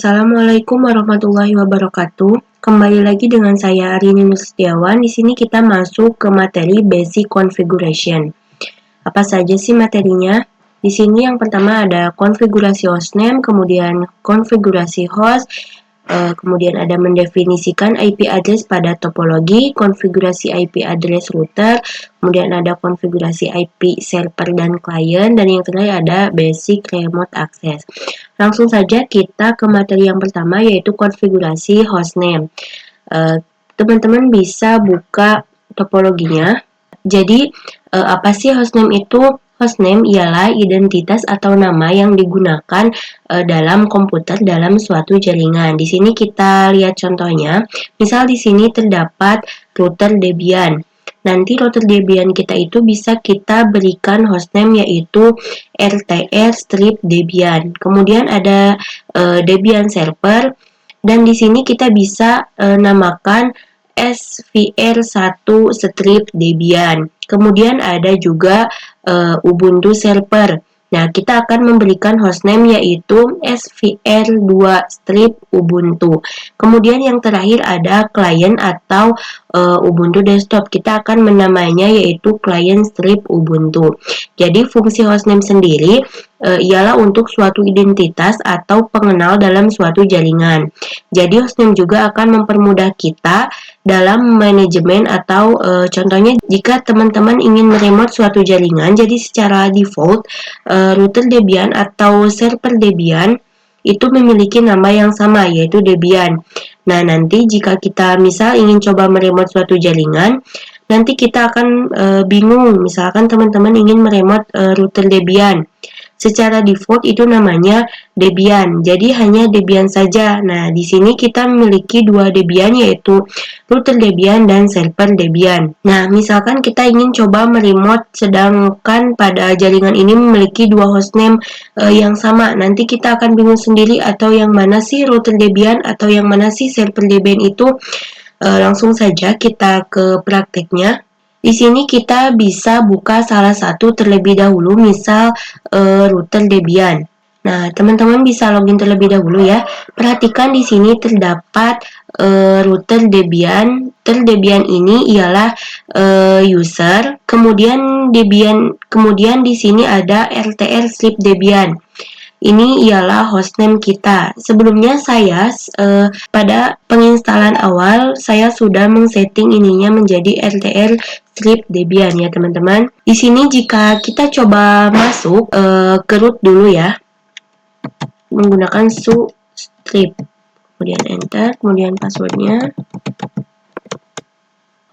Assalamualaikum warahmatullahi wabarakatuh. Kembali lagi dengan saya Arini Nustiawan. Di sini kita masuk ke materi Basic Configuration. Apa saja sih materinya? Di sini yang pertama ada konfigurasi hostname, kemudian konfigurasi host, kemudian ada mendefinisikan IP address pada topologi, konfigurasi IP address router, kemudian ada konfigurasi IP server dan klien, dan yang terakhir ada basic remote access. Langsung saja kita ke materi yang pertama, yaitu konfigurasi hostname. Teman-teman bisa buka topologinya. Jadi apa sih hostname itu? Hostname ialah identitas atau nama yang digunakan dalam komputer dalam suatu jaringan. Di sini kita lihat contohnya. Misal di sini terdapat router Debian. Nanti router Debian kita itu bisa kita berikan hostname yaitu rtr-debian. Kemudian ada Debian server, dan di sini kita bisa namakan svr1-debian. Kemudian ada juga Ubuntu server. Nah, kita akan memberikan hostname yaitu svr2-ubuntu. Kemudian yang terakhir ada klien atau Ubuntu desktop. Kita akan menamainya yaitu client-ubuntu. Jadi fungsi hostname sendiri ialah untuk suatu identitas atau pengenal dalam suatu jaringan. Jadi hostname juga akan mempermudah kita dalam manajemen atau contohnya jika teman-teman ingin meremote suatu jaringan, jadi secara default router Debian atau server Debian itu memiliki nama yang sama yaitu Debian. Nah, nanti jika kita misal ingin coba meremote suatu jaringan, nanti kita akan bingung, misalkan teman-teman ingin meremote router Debian. Secara default itu namanya Debian, jadi hanya Debian saja. Nah, di sini kita memiliki dua Debian yaitu router Debian dan server Debian. Nah, misalkan kita ingin coba meremote sedangkan pada jaringan ini memiliki dua hostname yang sama. Nanti kita akan bingung sendiri atau yang mana sih router Debian atau yang mana sih server Debian itu. Langsung saja kita ke prakteknya. Di sini kita bisa buka salah satu terlebih dahulu, misal router Debian. Nah, teman-teman bisa login terlebih dahulu ya. Perhatikan di sini terdapat router Debian. Router Debian ini ialah user, kemudian di sini ada rtr-debian. Ini ialah hostname kita. Sebelumnya saya pada penginstalan awal saya sudah mengsetting ininya menjadi rtr-debian ya teman-teman. Di sini jika kita coba masuk ke root dulu ya, menggunakan su strip, kemudian enter, kemudian passwordnya.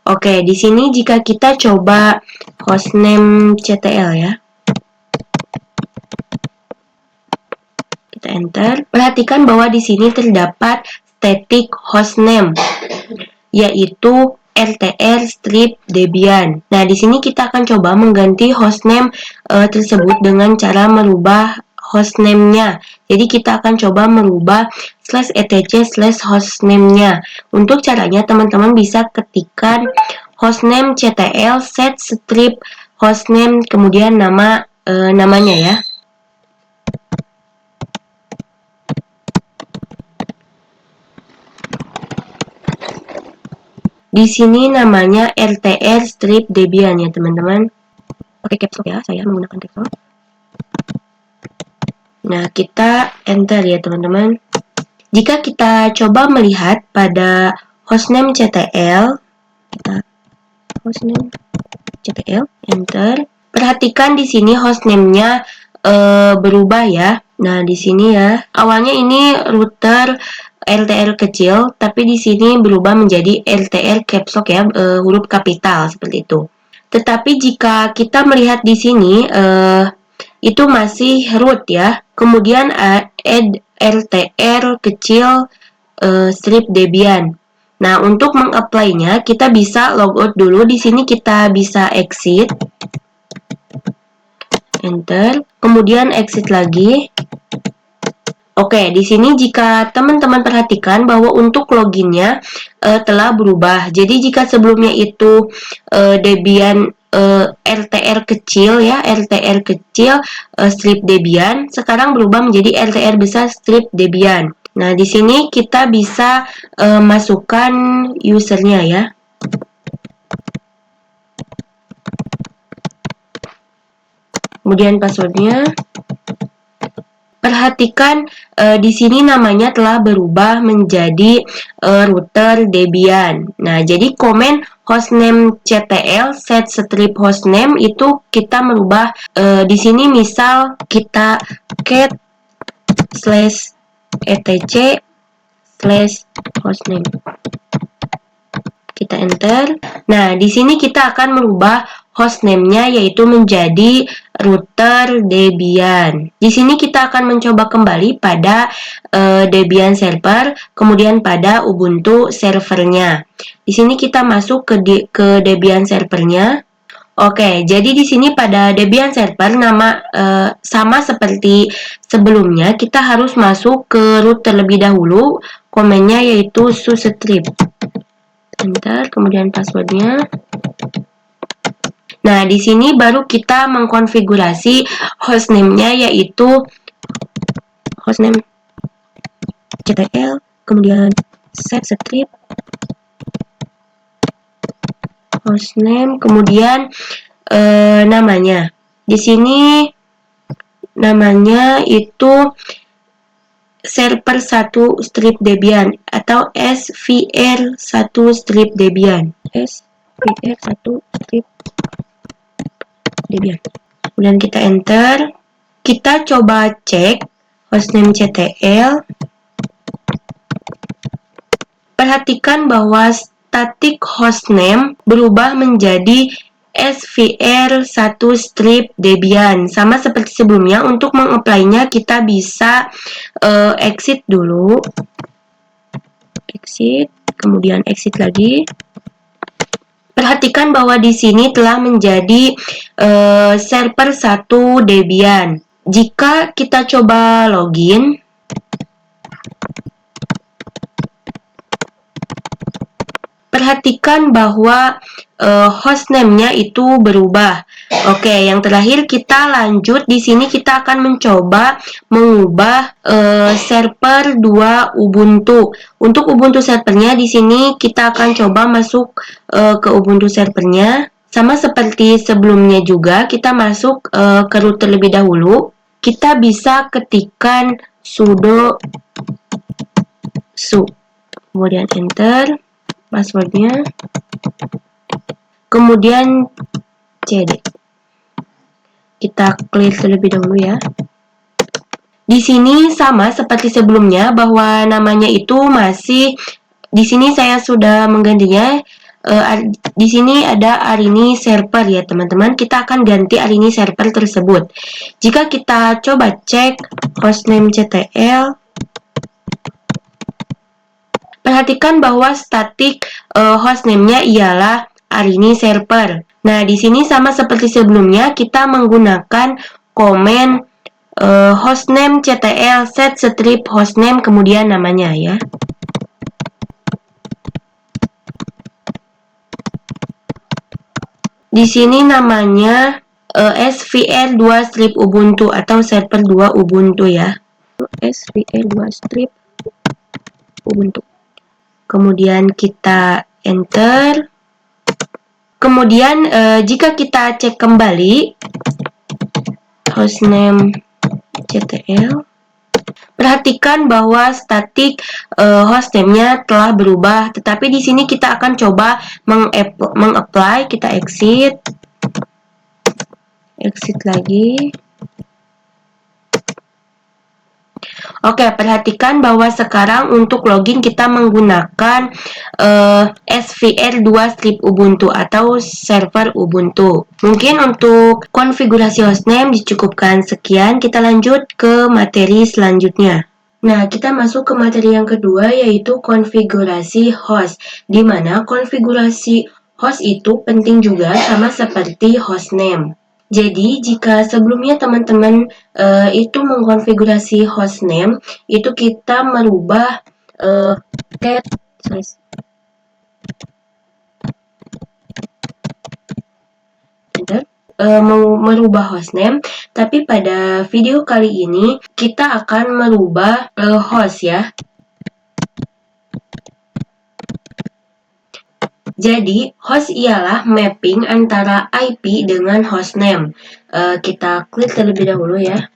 Oke, di sini jika kita coba hostname ctl ya, kita enter. Perhatikan bahwa di sini terdapat static hostname yaitu rtr-debian. Nah, di sini kita akan coba mengganti hostname tersebut dengan cara merubah hostname-nya. Jadi kita akan coba merubah /etc/hostname-nya. Untuk caranya teman-teman bisa ketikkan hostname ctl set strip hostname kemudian namanya ya. Di sini namanya rtr-debian ya teman-teman. Pakai caps lock ya, saya menggunakan caps lock. Nah, kita enter ya teman-teman. Jika kita coba melihat pada hostname ctl, kita hostname ctl, enter. Perhatikan di sini hostname-nya berubah ya. Nah, di sini ya, awalnya ini router LTR kecil, tapi di sini berubah menjadi LTR caps lock ya, huruf kapital seperti itu. Tetapi jika kita melihat di sini itu masih root ya. Kemudian add LTR kecil strip Debian. Nah, untuk mengapply-nya kita bisa logout dulu. Di sini kita bisa exit, enter, kemudian exit lagi. Oke, di sini jika teman-teman perhatikan bahwa untuk loginnya telah berubah. Jadi jika sebelumnya itu Debian RTR kecil ya, RTR kecil strip Debian, sekarang berubah menjadi RTR besar strip Debian. Nah, di sini kita bisa masukkan usernya ya. Kemudian passwordnya. Perhatikan di sini namanya telah berubah menjadi router Debian. Nah, jadi komen hostname ctl set strip hostname itu kita merubah di sini misal kita cat /etc/hostname. Kita enter. Nah, di sini kita akan merubah hostname-nya yaitu menjadi router Debian. Di sini kita akan mencoba kembali pada Debian server, kemudian pada Ubuntu servernya. Di sini kita masuk ke Debian servernya. Oke, jadi di sini pada Debian server nama sama seperti sebelumnya, kita harus masuk ke root terlebih dahulu. Komennya yaitu sustrip. Enter, kemudian passwordnya. Nah, di sini baru kita mengkonfigurasi hostname-nya yaitu hostname ctl, kemudian set strip hostname, kemudian namanya. Di sini namanya itu server 1 strip Debian atau SVR 1 strip Debian. SVR 1 strip Debian. Kemudian kita enter. Kita coba cek hostname ctl. Perhatikan bahwa static hostname berubah menjadi SVR 1 strip Debian. Sama seperti sebelumnya, untuk mengapply-nya kita bisa exit dulu. Exit, kemudian exit lagi. Perhatikan bahwa di sini telah menjadi server 1 Debian. Jika kita coba login, perhatikan bahwa hostname-nya itu berubah. Oke, yang terakhir kita lanjut. Di sini kita akan mencoba mengubah server 2 Ubuntu. Untuk Ubuntu servernya di sini kita akan coba masuk ke Ubuntu servernya. Sama seperti sebelumnya juga, kita masuk ke root terlebih dahulu. Kita bisa ketikkan sudo su, kemudian enter passwordnya, kemudian cd. Kita clear terlebih dahulu ya. Di sini sama seperti sebelumnya bahwa namanya itu masih, di sini saya sudah menggantinya. Di sini ada Arini server ya teman-teman. Kita akan ganti Arini server tersebut. Jika kita coba cek hostname ctl, perhatikan bahwa static hostname-nya ialah Arini server. Nah, di sini sama seperti sebelumnya, kita menggunakan komen hostname ctl set strip hostname kemudian namanya ya. Di sini namanya SVR 2 strip Ubuntu atau server 2 Ubuntu ya. SVR 2 strip Ubuntu. Kemudian kita enter. Kemudian jika kita cek kembali hostname ctl, perhatikan bahwa static hostname-nya telah berubah, tetapi di sini kita akan coba mengapply. Kita exit lagi. Oke, perhatikan bahwa sekarang untuk login kita menggunakan SVR 2 strip Ubuntu atau server Ubuntu. Mungkin untuk konfigurasi hostname dicukupkan sekian. Kita lanjut ke materi selanjutnya. Nah, kita masuk ke materi yang kedua yaitu konfigurasi host, di mana konfigurasi host itu penting juga sama seperti hostname. Jadi, jika sebelumnya teman-teman itu mengkonfigurasi hostname, itu kita merubah cat enter. mau merubah hostname, tapi pada video kali ini kita akan merubah host ya. Jadi, host ialah mapping antara IP dengan hostname. Kita klik terlebih dahulu ya.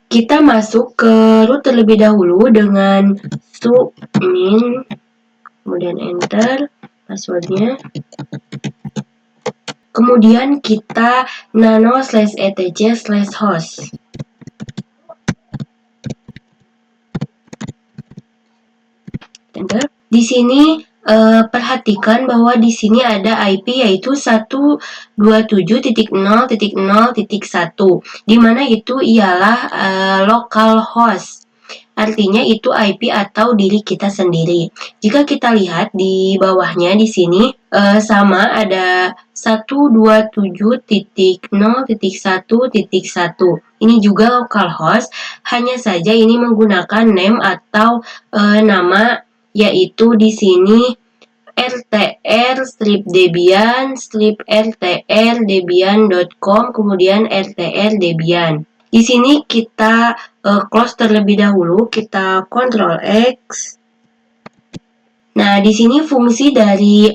Kita masuk ke root terlebih dahulu dengan submin, kemudian enter passwordnya. Kemudian kita nano/etc/host. Enter. Di sini perhatikan bahwa di sini ada IP yaitu 127.0.0.1, di mana itu ialah localhost. Artinya itu IP atau diri kita sendiri. Jika kita lihat di bawahnya di sini sama ada 127.0.1.1. Ini juga localhost, hanya saja ini menggunakan name atau nama, yaitu di sini rtr/debian/rtr-debian.com, kemudian rtr-debian. Di sini kita close terlebih dahulu, kita Ctrl X. Nah, di sini fungsi dari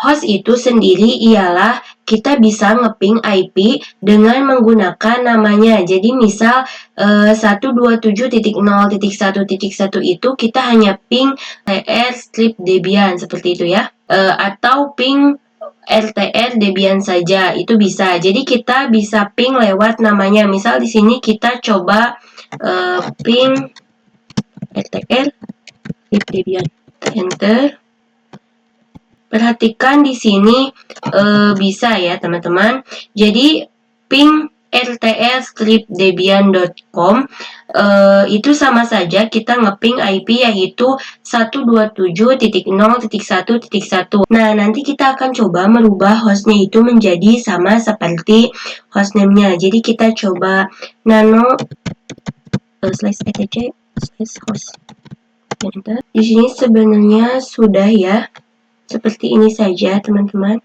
host itu sendiri ialah kita bisa ngeping IP dengan menggunakan namanya. Jadi misal 127.0.1.1 itu kita hanya ping rtr/debian seperti itu ya. Atau ping rtr debian saja, itu bisa. Jadi kita bisa ping lewat namanya. Misal di sini kita coba ping rtr/debian. Enter. Perhatikan di sini bisa ya teman-teman. Jadi ping rtr/debian.com itu sama saja kita ngeping IP yaitu 127.0.1.1. Nah, nanti kita akan coba merubah hostnya itu menjadi sama seperti hostname-nya. Jadi kita coba nano/etc/host. Di sini sebenarnya sudah ya. Seperti ini saja teman-teman,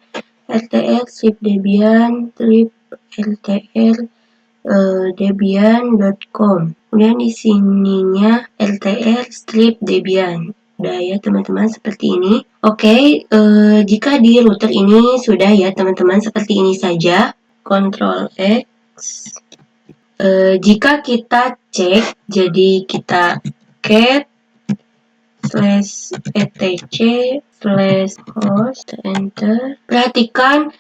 rtr/debian.rtr-debian.com. Kemudian di sininya rtr/debian. Udah ya teman-teman, seperti ini. Oke, jika di router ini sudah ya teman-teman, seperti ini saja. Ctrl X. Jika kita cek, jadi kita cat /etc/host, enter. Perhatikan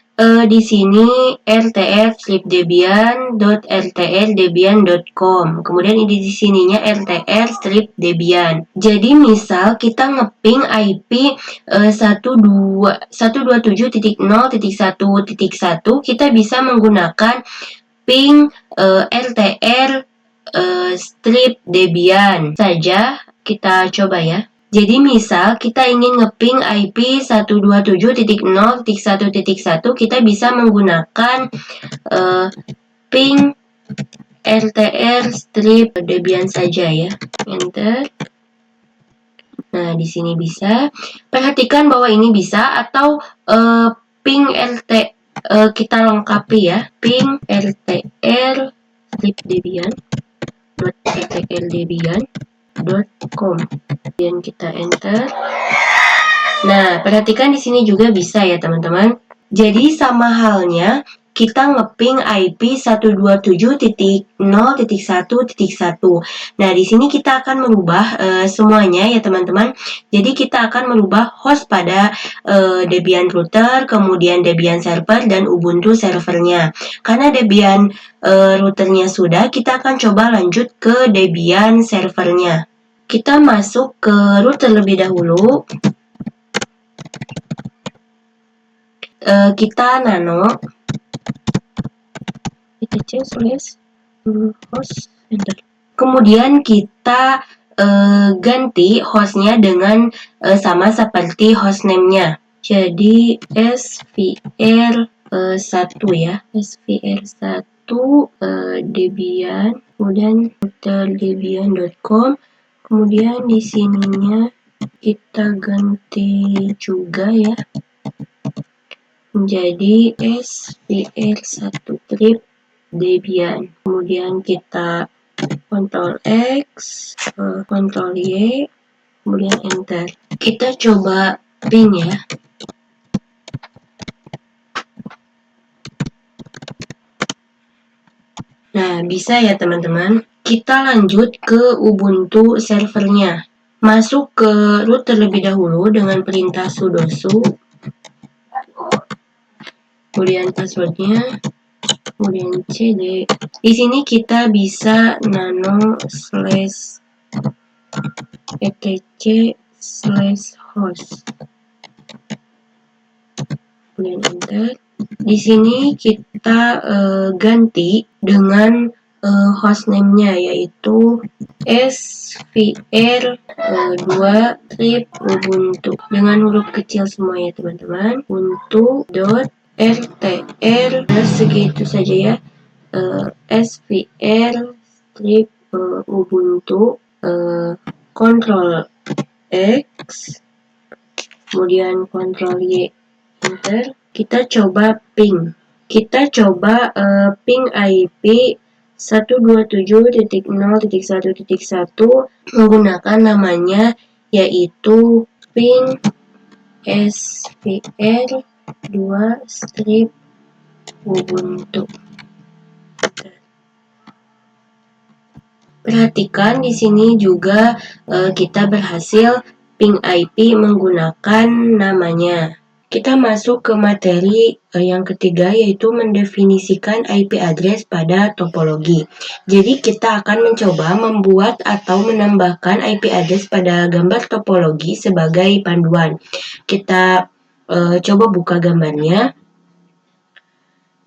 di sini rtr/debian.rtr-debian.com. Kemudian di sininya rtr/debian. Jadi misal kita ngeping IP 127.0.1.1, kita bisa menggunakan ping rtr/debian saja. Kita coba ya. Jadi misal kita ingin ngeping IP 127.0.1.1, kita bisa menggunakan ping rtr/debian saja ya. Enter. Nah, di sini bisa. Perhatikan bahwa ini bisa, atau ping kita lengkapi ya. Ping rtr/debian.rtr-debian.com. Kemudian kita enter. Nah, perhatikan di sini juga bisa ya teman-teman. Jadi sama halnya kita ngeping IP 127.0.1.1. Nah, di sini kita akan merubah semuanya ya teman-teman. Jadi kita akan merubah host pada Debian router, kemudian Debian server, dan Ubuntu servernya. Karena Debian routernya sudah, kita akan coba lanjut ke Debian servernya. Kita masuk ke root terlebih dahulu. Kita nano etc/host, enter. Kemudian kita ganti hostnya dengan sama seperti hostname-nya. Jadi svr1 ya, svr1 debian, kemudian router-debian.com. Kemudian di sininya kita ganti juga ya menjadi SVR1 trip Debian. Kemudian kita Ctrl X, Ctrl Y, kemudian enter. Kita coba ping ya. Nah, bisa ya teman-teman. Kita lanjut ke Ubuntu servernya. Masuk ke root terlebih dahulu dengan perintah sudo su. Kemudian passwordnya, kemudian cd. Di sini kita bisa nano slash etc slash host. Kemudian enter. Di sini kita ganti dengan hostname-nya yaitu svr2 trip ubuntu dengan huruf kecil semua ya teman-teman. ubuntu.rtr segitu saja ya. svr strip ubuntu, Ctrl X, kemudian Ctrl Y, enter. Kita coba ping. Kita coba ping IP 127.0.1.1 menggunakan namanya yaitu ping svr2 strip ubuntu. Perhatikan di sini juga kita berhasil ping IP menggunakan namanya. Kita masuk ke materi yang ketiga yaitu mendefinisikan IP address pada topologi. Jadi kita akan mencoba membuat atau menambahkan IP address pada gambar topologi sebagai panduan. Kita coba buka gambarnya.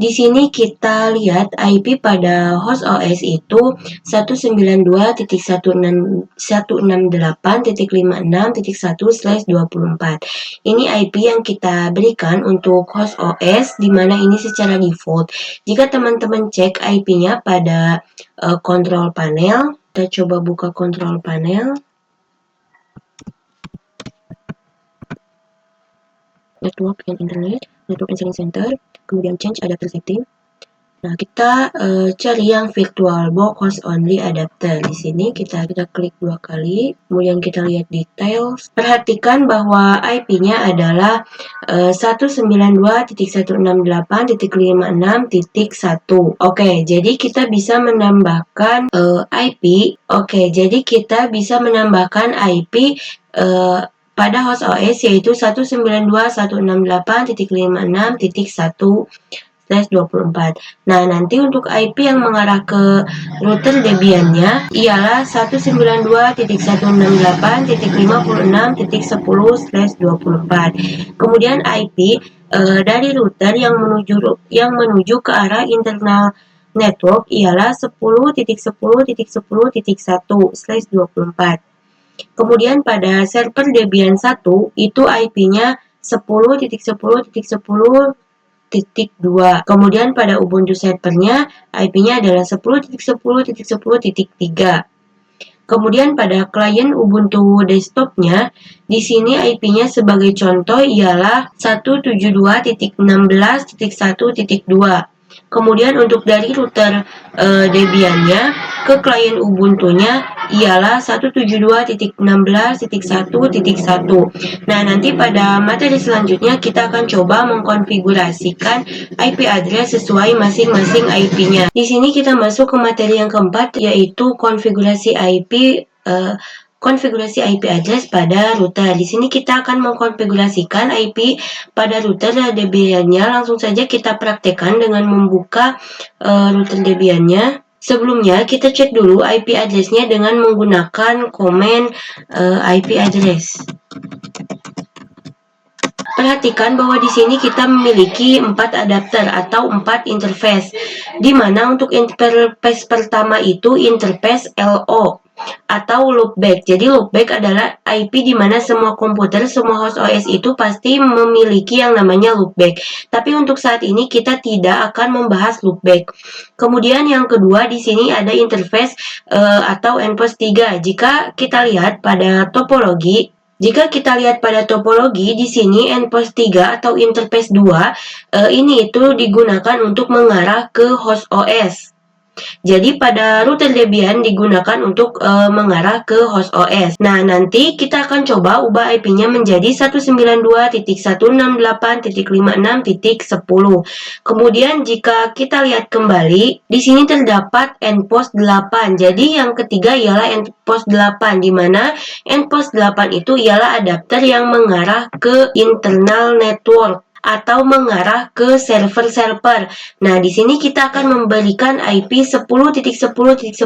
Di sini kita lihat IP pada host OS itu 192.168.56.1/24. Ini IP yang kita berikan untuk host OS, di mana ini secara default. Jika teman-teman cek IP-nya pada control panel, kita coba buka control panel. Network and Internet, Network and Sharing Center, kemudian Change Adapter Setting. Nah, kita cari yang VirtualBox Host Only Adapter. Di sini kita klik 2 kali, kemudian kita lihat details. Perhatikan bahwa IP-nya adalah 192.168.56.1. Oke, jadi kita bisa menambahkan IP. Oke, jadi kita bisa menambahkan IP pada host OS yaitu 192.168.56.1/24. Nah, nanti untuk IP yang mengarah ke router Debian-nya ialah 192.168.56.10/24. Kemudian IP dari router yang menuju ke arah internal network ialah 10.10.10.1/24. Kemudian pada server Debian 1 itu IP-nya 10.10.10.2. Kemudian pada Ubuntu servernya IP-nya adalah 10.10.10.3. Kemudian pada klien Ubuntu desktopnya, di sini IP-nya sebagai contoh ialah 172.16.1.2. Kemudian untuk dari router Debian-nya ke klien Ubuntu-nya ialah 172.16.1.1. Nah, nanti pada materi selanjutnya kita akan coba mengkonfigurasikan IP address sesuai masing-masing IP-nya. Di sini kita masuk ke materi yang keempat yaitu konfigurasi IP address pada router. Di sini kita akan mengkonfigurasikan IP pada router Debian-nya. Langsung saja kita praktekkan dengan membuka router Debian-nya. Sebelumnya kita cek dulu IP address-nya dengan menggunakan komen IP address. Perhatikan bahwa di sini kita memiliki 4 adapter atau 4 interface. Di mana untuk interface pertama itu interface LO atau loopback. Jadi loopback adalah IP di mana semua komputer, semua host OS itu pasti memiliki yang namanya loopback. Tapi untuk saat ini kita tidak akan membahas loopback. Kemudian yang kedua di sini ada interface atau NPOS 3. Jika kita lihat pada topologi Jika kita lihat pada topologi di sini nPOS 3 atau interface 2 ini itu digunakan untuk mengarah ke host OS. Jadi pada router Debian digunakan untuk mengarah ke host OS. Nah, nanti kita akan coba ubah IP-nya menjadi 192.168.56.10. Kemudian jika kita lihat kembali, di sini terdapat nPOS 8. Jadi yang ketiga ialah nPOS 8, di mana nPOS 8 itu ialah adapter yang mengarah ke internal network atau mengarah ke server-server. Nah, di sini kita akan memberikan IP 10.10.10.1.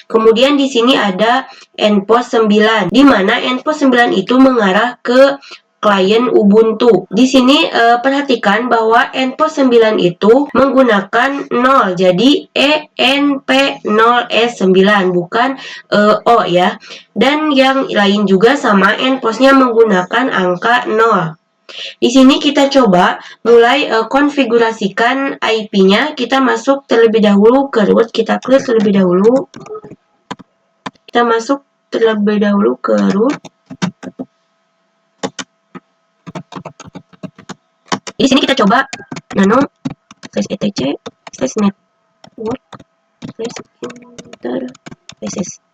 Kemudian di sini ada nPOS 9, di mana nPOS 9 itu mengarah ke klien Ubuntu. Di sini perhatikan bahwa nPOS 9 itu menggunakan 0, jadi ENP0S9 bukan O ya. Dan yang lain juga sama, nPOS-nya menggunakan angka 0. Di sini kita coba mulai konfigurasikan IP-nya. Kita masuk terlebih dahulu ke root, kita clear terlebih dahulu. Kita masuk terlebih dahulu ke root. Di sini kita coba nano /etc /network /interfaces.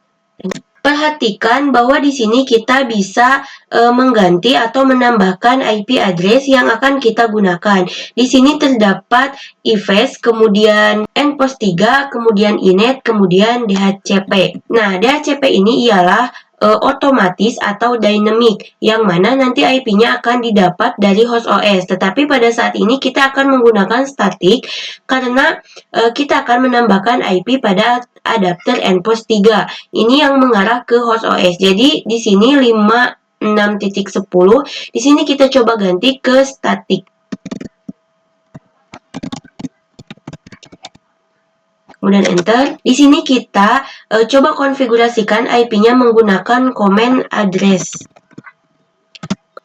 Perhatikan bahwa di sini kita bisa mengganti atau menambahkan IP address yang akan kita gunakan. Di sini terdapat IFS, kemudian nPOS 3, kemudian inet, kemudian DHCP. Nah, DHCP ini ialah otomatis atau dynamic, yang mana nanti IP-nya akan didapat dari host OS. Tetapi pada saat ini kita akan menggunakan static karena kita akan menambahkan IP pada adapter nPOS 3. Ini yang mengarah ke host OS. Jadi di sini 56.10. Di sini kita coba ganti ke static. Kemudian enter. Di sini kita coba konfigurasikan IP-nya menggunakan command address.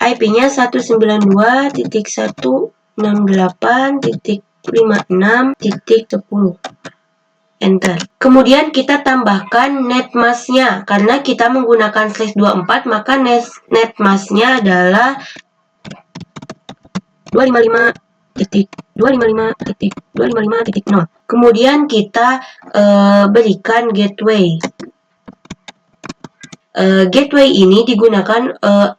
IP-nya 192.168.56.10. Enter. Kemudian kita tambahkan netmask-nya. Karena kita menggunakan /24, maka netmask-nya adalah 255.255.255.0. Kemudian kita berikan gateway. Gateway ini digunakan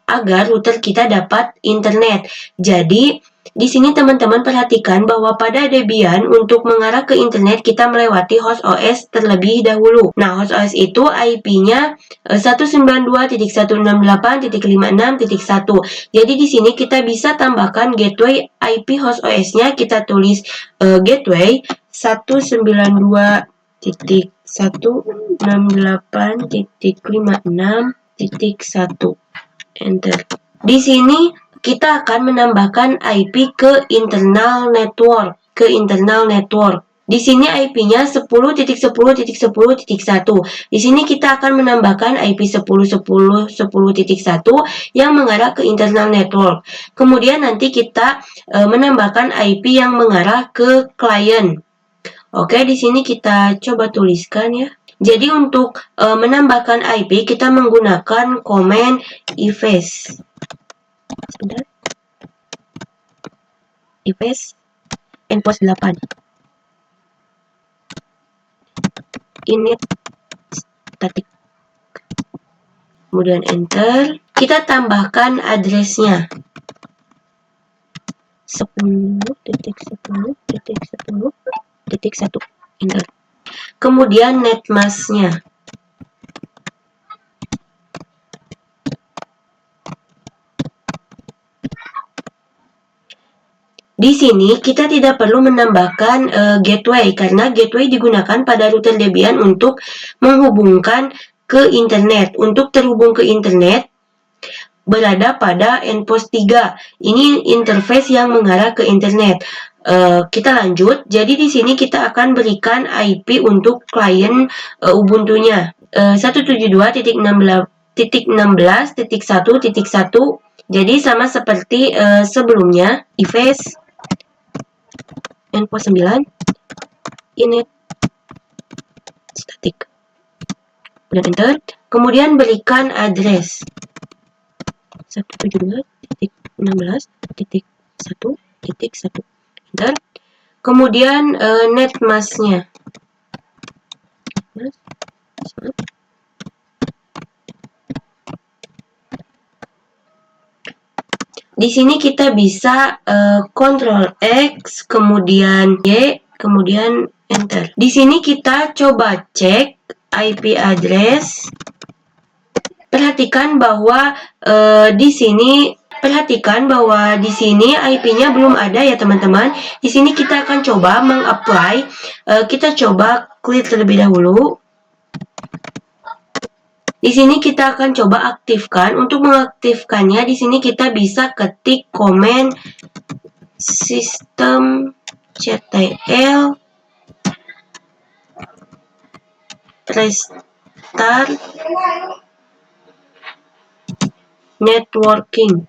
agar router kita dapat internet. Jadi di sini teman-teman perhatikan bahwa pada Debian untuk mengarah ke internet kita melewati host OS terlebih dahulu. Nah, host OS itu IP-nya 192.168.56.1. Jadi di sini kita bisa tambahkan gateway IP host OS-nya, kita tulis gateway 192.168.56.1. Enter. Di sini kita akan menambahkan IP ke internal network. Di sini IP-nya 10.10.10.1. Di sini kita akan menambahkan IP 10.10.10.1 yang mengarah ke internal network. Kemudian nanti kita menambahkan IP yang mengarah ke klien. Oke, di sini kita coba tuliskan ya. Jadi untuk menambahkan IP kita menggunakan command ifs. Sebentar. Ifs nPOS 8. Init static. Kemudian enter. Kita tambahkan address-nya. 10.10.10.1. Enter. Kemudian netmask-nya. Di sini kita tidak perlu menambahkan gateway karena gateway digunakan pada router Debian untuk menghubungkan ke internet. Untuk terhubung ke internet berada pada nPOS 3. Ini interface yang mengarah ke internet. Kita lanjut. Jadi di sini kita akan berikan IP untuk klien Ubuntu-nya 172.16.1.1. Jadi sama seperti sebelumnya, ifs nPOS 9 init static. Kemudian enter. Kemudian berikan address 172.16.1.1. Enter. Kemudian net masknya. Di sini kita bisa Ctrl X, kemudian Y, kemudian enter. Di sini kita coba cek IP address. Perhatikan bahwa di sini IP-nya belum ada ya teman-teman. Di sini kita akan coba mengapply. Kita coba clear terlebih dahulu. Di sini kita akan coba aktifkan. Untuk mengaktifkannya, di sini kita bisa ketik komen systemctl restart networking.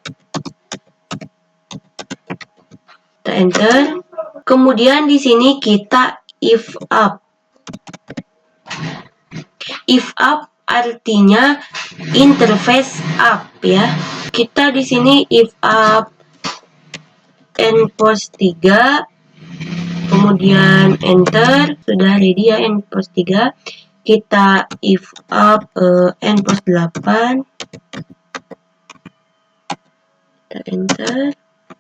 Kita enter. Kemudian di sini kita if up. If up artinya interface up ya. Kita di sini if up npost 3, kemudian enter. Sudah ready ya npost 3. Kita if up npost 8. Kita enter.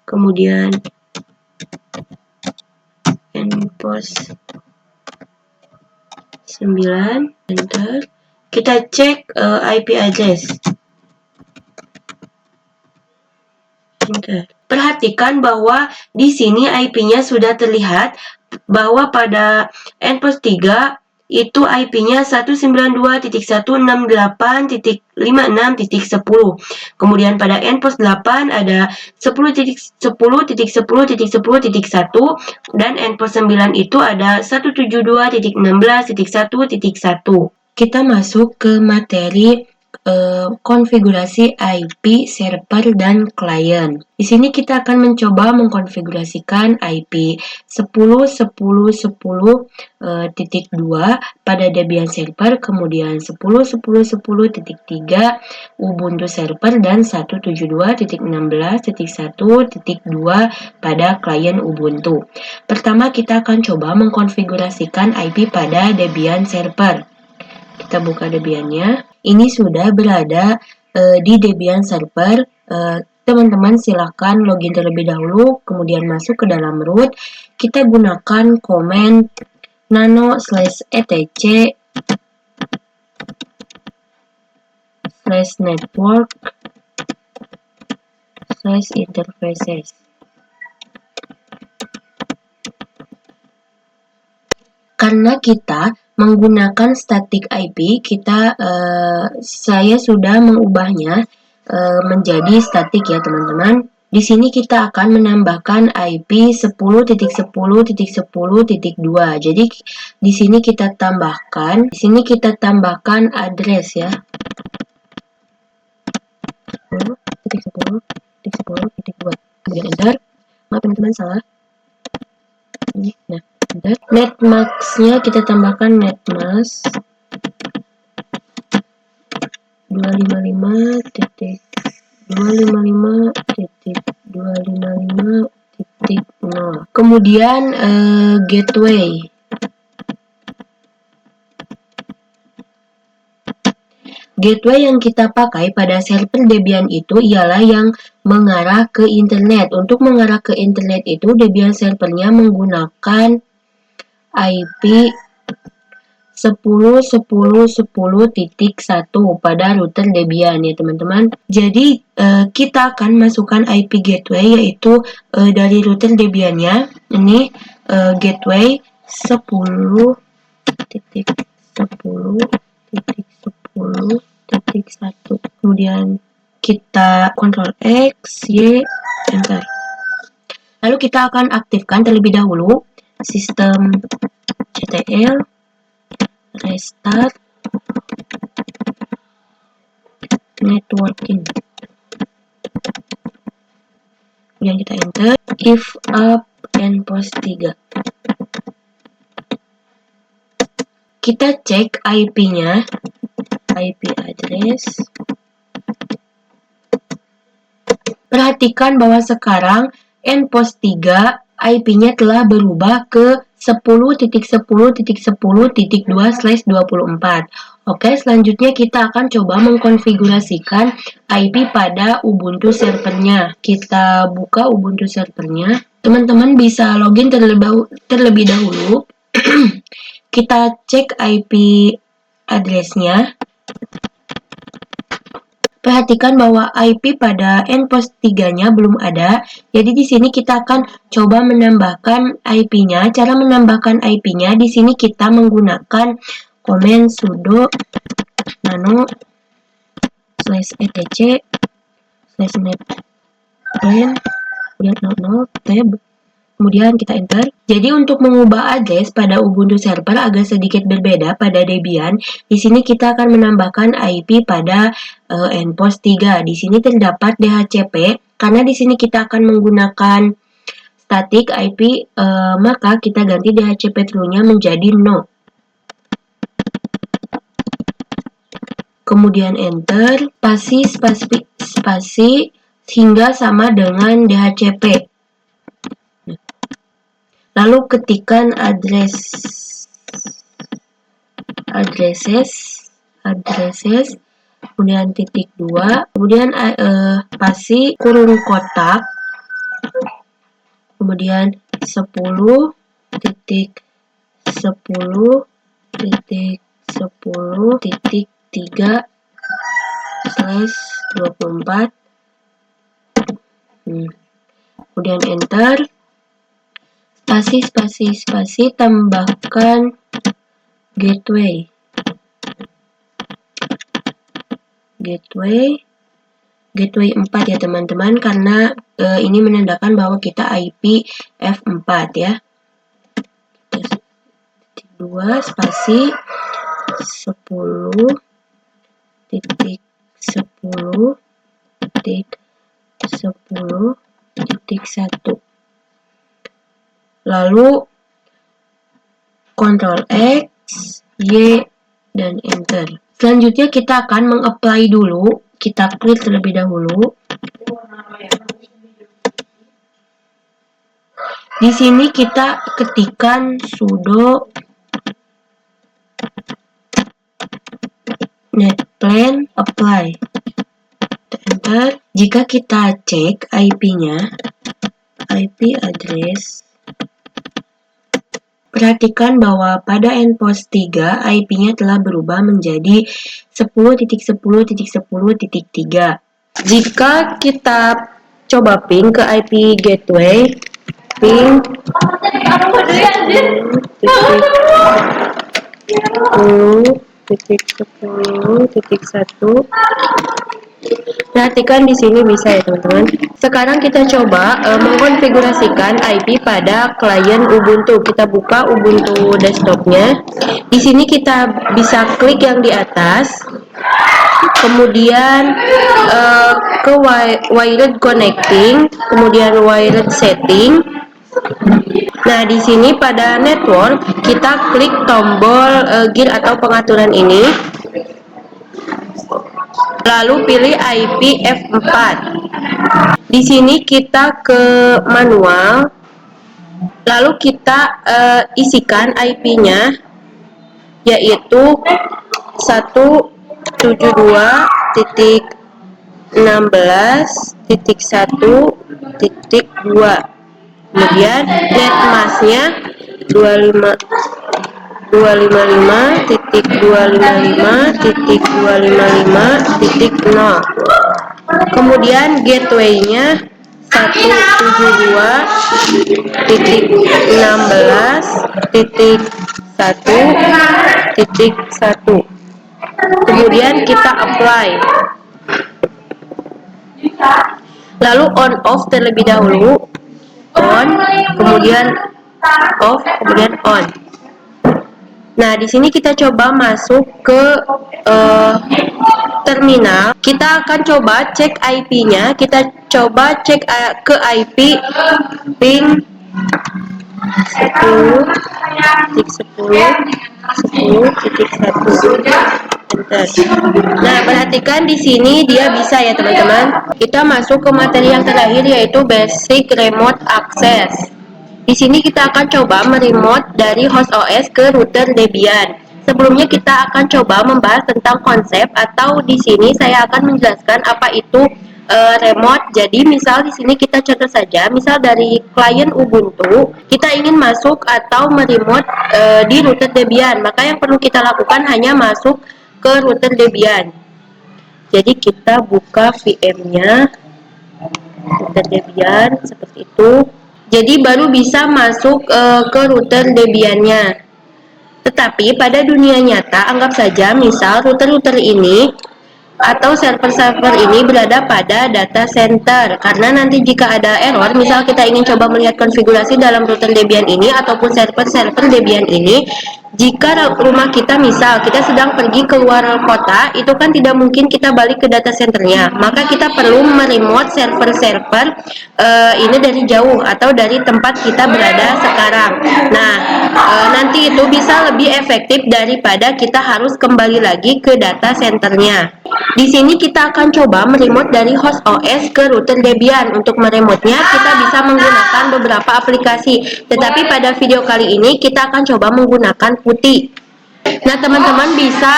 Kemudian npost 9, enter. Kita cek IP address. Enter. Perhatikan bahwa di sini IP-nya sudah terlihat bahwa pada npost 3 itu IP-nya 192.168.56.10. Kemudian pada npost 8 ada 10.10.10.10.1 dan npost 9 itu ada 172.16.1.1. Kita masuk ke materi konfigurasi IP server dan klien. Di sini kita akan mencoba mengkonfigurasikan IP 10.10.10.2 pada Debian server, kemudian 10.10.10.3 Ubuntu server dan 172.16.1.2 pada klien Ubuntu. Pertama kita akan coba mengkonfigurasikan IP pada Debian server. Kita buka Debiannya. Ini sudah berada di Debian server. Teman-teman silakan login terlebih dahulu, kemudian masuk ke dalam root. Kita gunakan command nano/etc/network/interfaces. Karena kita menggunakan static IP, saya sudah mengubahnya menjadi static ya teman-teman. Di sini kita akan menambahkan IP 10.10.10.2. Jadi di sini kita tambahkan address ya. 10.10.10.2. Kemudian enter. Maaf teman-teman salah. Ini. Nah, netmask-nya kita tambahkan netmask 255.255.255.0. Kemudian gateway. Gateway yang kita pakai pada server Debian itu ialah yang mengarah ke internet. Untuk mengarah ke internet itu Debian servernya menggunakan IP 10.10.10.1 pada router Debian ya teman-teman. Jadi kita akan masukkan IP gateway yaitu dari router Debiannya. Ini gateway 10.10.10.1. Kemudian kita Ctrl X, Y, enter. Lalu kita akan aktifkan terlebih dahulu systemctl restart networking. Kemudian kita enter if up npost 3. Kita cek IP-nya, IP address Perhatikan bahwa sekarang endpost 3 IP-nya telah berubah ke 10.10.10.2/24. Oke, selanjutnya kita akan coba mengkonfigurasikan IP pada Ubuntu servernya. Kita buka Ubuntu servernya. Teman-teman bisa login terlebih dahulu. Kita cek IP address-nya. Perhatikan bahwa IP pada endpost 3-nya belum ada. Jadi di sini kita akan coba menambahkan IP-nya. Cara menambahkan IP-nya di sini kita menggunakan komen sudo nano /etc /netplan kemudian 00 tab kemudian kita enter. Jadi untuk mengubah address pada Ubuntu server agak sedikit berbeda pada Debian. Di sini kita akan menambahkan IP pada endpost 3. Di sini terdapat DHCP karena di sini kita akan menggunakan static IP, maka kita ganti DHCP true-nya menjadi no. Kemudian enter, spasi hingga sama dengan DHCP. Lalu ketikkan addresses, kemudian titik 2, kemudian spasi kurung kotak, kemudian 10.10.10.3/24, kemudian enter. Spasi tambahkan gateway 4 ya teman-teman, karena ini menandakan bahwa kita IP F4 ya. 2 spasi 10.10.10.1. Lalu Ctrl X, Y, dan Enter. Selanjutnya kita akan mengapply dulu. Kita klik terlebih dahulu. Di sini kita ketikkan sudo netplan apply. Enter. Jika kita cek IP-nya, IP address, perhatikan bahwa pada endpost 3 IP-nya telah berubah menjadi 10.10.10.3. Jika kita coba ping ke IP gateway, ping 10.10.1. Perhatikan di sini bisa ya teman-teman. Sekarang kita coba mengkonfigurasikan IP pada klien Ubuntu. Kita buka Ubuntu desktopnya. Di sini kita bisa klik yang di atas, kemudian ke wired connecting, kemudian wired setting. Nah, di sini pada network kita klik tombol gear atau pengaturan ini. Lalu pilih IP F4. Di sini kita ke manual. Lalu kita isikan IP-nya yaitu 172.16.1.2. Kemudian netmasknya 255.255.255.0. Kemudian gateway-nya 172.16.1.1. Kemudian kita apply. Lalu on off terlebih dahulu. On, kemudian off, kemudian on. Nah, di sini kita coba masuk ke terminal. Kita akan coba cek IP-nya. Kita coba cek ke IP ping 10.10.10.1. enter. Nah, perhatikan di sini dia bisa ya teman-teman. Kita masuk ke materi yang terakhir yaitu basic remote access. Di sini kita akan coba meremote dari host OS ke router Debian. Sebelumnya kita akan coba membahas tentang konsep, atau di sini saya akan menjelaskan apa itu remote. Jadi misal di sini kita contoh saja, misal dari klien Ubuntu kita ingin masuk atau meremote di router Debian, maka yang perlu kita lakukan hanya masuk ke router Debian. Jadi kita buka VM-nya, router Debian seperti itu. Jadi baru bisa masuk ke router Debian-nya. Tetapi pada dunia nyata, anggap saja misal router-router ini atau server-server ini berada pada data center, karena nanti jika ada error, misal kita ingin coba melihat konfigurasi dalam router Debian ini ataupun server-server Debian ini, jika rumah kita misal kita sedang pergi keluar kota, itu kan tidak mungkin kita balik ke data centernya, maka kita perlu meremote server-server ini dari jauh atau dari tempat kita berada sekarang. Nah, nanti itu bisa lebih efektif daripada kita harus kembali lagi ke data centernya. Di sini kita akan coba meremote dari host OS ke router Debian. Untuk meremotenya kita bisa menggunakan beberapa aplikasi, tetapi pada video kali ini kita akan coba menggunakan PuTTY. Nah, teman-teman bisa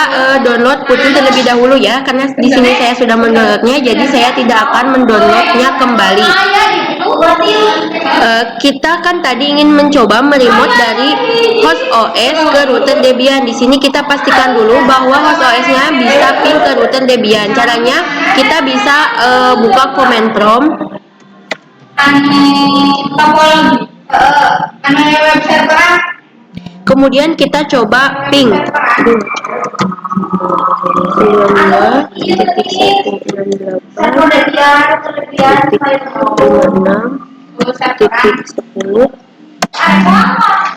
download PuTTY terlebih dahulu ya, karena di sini saya sudah mendownloadnya, jadi saya tidak akan mendownloadnya kembali. Kita kan tadi ingin mencoba meremote dari host OS ke router Debian. Di sini kita pastikan dulu bahwa host OS-nya bisa pin ke router Debian. Caranya kita bisa buka command prompt. Kemudian kita coba ping 19.168.56.10.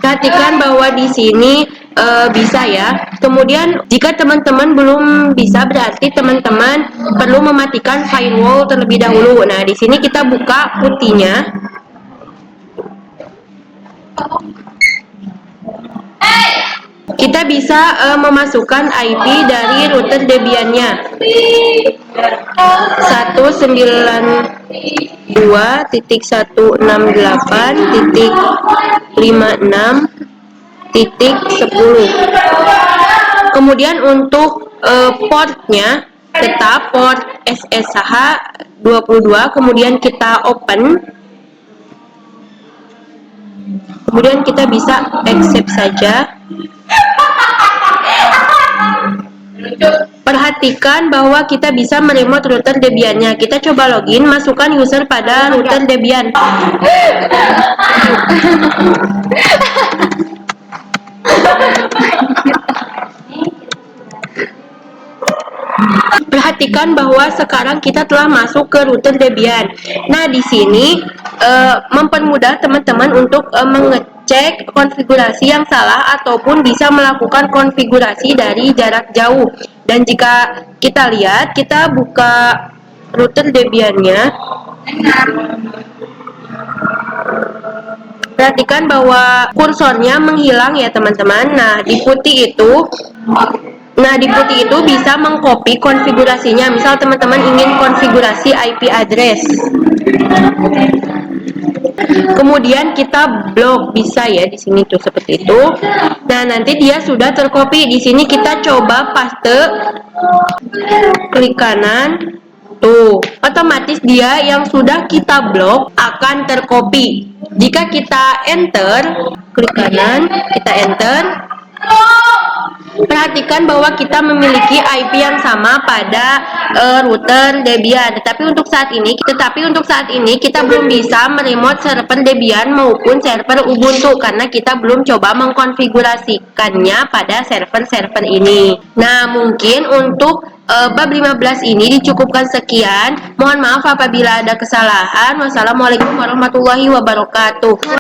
Perhatikan bahwa di sini bisa ya. Kemudian jika teman-teman belum bisa, berarti teman-teman perlu mematikan firewall terlebih dahulu. Nah, di sini kita buka PuTTY-nya. Kita bisa memasukkan IP dari router Debian-nya 192.168.56.10. Kemudian untuk portnya tetap port SSH 22. Kemudian kita open. Kemudian kita bisa accept saja. Perhatikan bahwa kita bisa meremote router Debian-nya. Kita coba login, masukkan user pada router Debian. Perhatikan bahwa sekarang kita telah masuk ke router Debian. Nah, di sini mempermudah teman-teman untuk mengecek konfigurasi yang salah ataupun bisa melakukan konfigurasi dari jarak jauh. Dan jika kita lihat, kita buka router Debian-nya. Perhatikan bahwa kursornya menghilang ya teman-teman. Nah, di PuTTY itu bisa mengcopy konfigurasinya. Misal teman-teman ingin konfigurasi IP address, kemudian kita blok, bisa ya di sini tuh seperti itu. Nah, nanti dia sudah tercopy. Di sini kita coba paste, klik kanan. Tuh, otomatis dia yang sudah kita blok akan tercopy. Jika kita enter, klik kanan, kita enter. Perhatikan bahwa kita memiliki IP yang sama pada router Debian. Tetapi untuk saat ini kita belum bisa meremote server Debian maupun server Ubuntu karena kita belum coba mengkonfigurasikannya pada server-server ini. Nah, mungkin untuk bab 15 ini dicukupkan sekian. Mohon maaf apabila ada kesalahan. Wassalamualaikum warahmatullahi wabarakatuh.